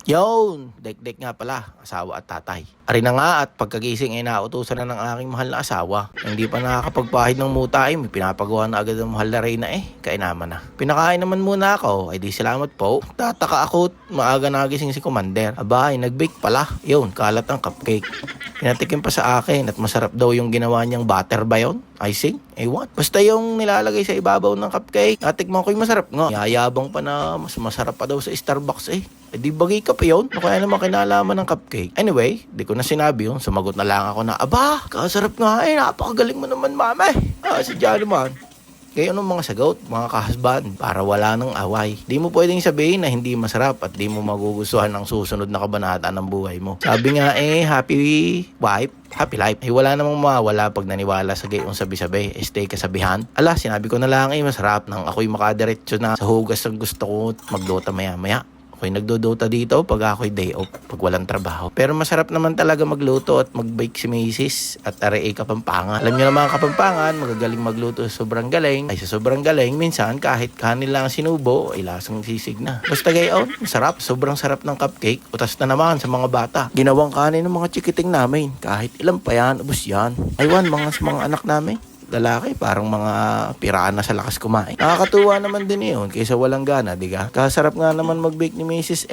Yun, dek-dek nga pala, asawa at tatay. Ari na nga at pagkagising ay nautusan na ng aking mahal na asawa. Hindi pa nakakapagpahid ng muta ay may pinapagawa na agad ng mahal na Reyna kainaman na. Pinakain naman muna ako, ay di salamat po. Tataka ako at maaga nagising si Commander. Aba ay nag-bake pala. Yun, kalat ang cupcake. Pinatikim pa sa akin at masarap daw yung ginawa niyang butter ba yun? Icing? What? Basta yung nilalagay sa ibabaw ng cupcake. Natikman ko'y masarap nga. Yayabang pa na mas masarap pa daw sa Starbucks di bagay ka pa yun? Kaya naman kinalaman ng cupcake. Anyway, di ko na sinabi yun. Sumagot na lang ako na, aba, kasarap nga napakagaling mo naman mama sadya naman. Ngayon ang mga sagot, mga kahasban, para wala nang away. Di mo pwedeng sabihin na hindi masarap at di mo magugustuhan ang susunod na kabanata ng buhay mo. Sabi nga happy wife, happy life. Wala namang mawawala pag naniwala sa gayong sabi-sabi. Stay kasabihan. Ala, sinabi ko na lang masarap nang ako'y makadiretso na sa hugas ng gusto ko magdota maya-maya. Ako'y nagdodota dito pag ako'y day off, pag walang trabaho. Pero masarap naman talaga magluto at mag-bake si Mrs. at Are Kapampangan. Alam niyo naman Kapampangan, magagaling magluto sa sobrang galing. Ay sa sobrang galing, minsan kahit kanin lang sinubo, ay lasang sisig na. Basta gayon, masarap. Sobrang sarap ng cupcake. Utas na naman sa mga bata. Ginawang kanin ng mga chikiting namin. Kahit ilan pa yan, ubos yan. Aywan, mga anak namin. Lalaki, parang mga pirana sa lakas kumain. Nakakatuwa naman din yun kaysa walang gana, di ka? Kasarap nga naman mag-bake ni Mrs.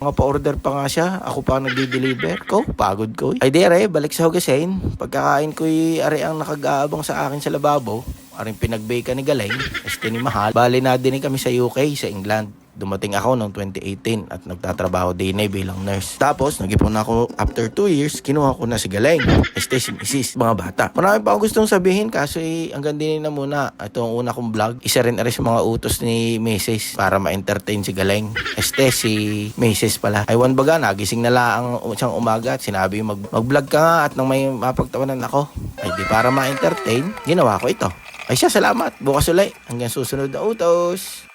Mga pa-order pa nga siya. Ako pa nagdi-deliver. Pagod ko. Ay dire, balik sa hugasin. Pagkakain ko'y ari ang nakag-aabang sa akin sa lababo. Aring pinag-bake ni Galing. Ni Mahal. Bali na din kami sa UK, sa England. Dumating ako noong 2018 at nagtatrabaho din bilang nurse. Tapos, nag-ipon ako after 2 years, kinuha ko na si Galing. Si Mrs. Mga bata. Marami pa akong gustong sabihin kaso hanggang din na muna. Ito ang una kong vlog. Isa rin sa mga utos ni Mrs. para ma-entertain si Galing. Si Mrs. pala. Aywan baga, nagising na lang siyang umaga at sinabi mag-vlog ka nga at nang may mapagtawanan ako. Ay di para ma-entertain, ginawa ko ito. Ay siya, salamat. Bukas ulit. Hanggang susunod na utos.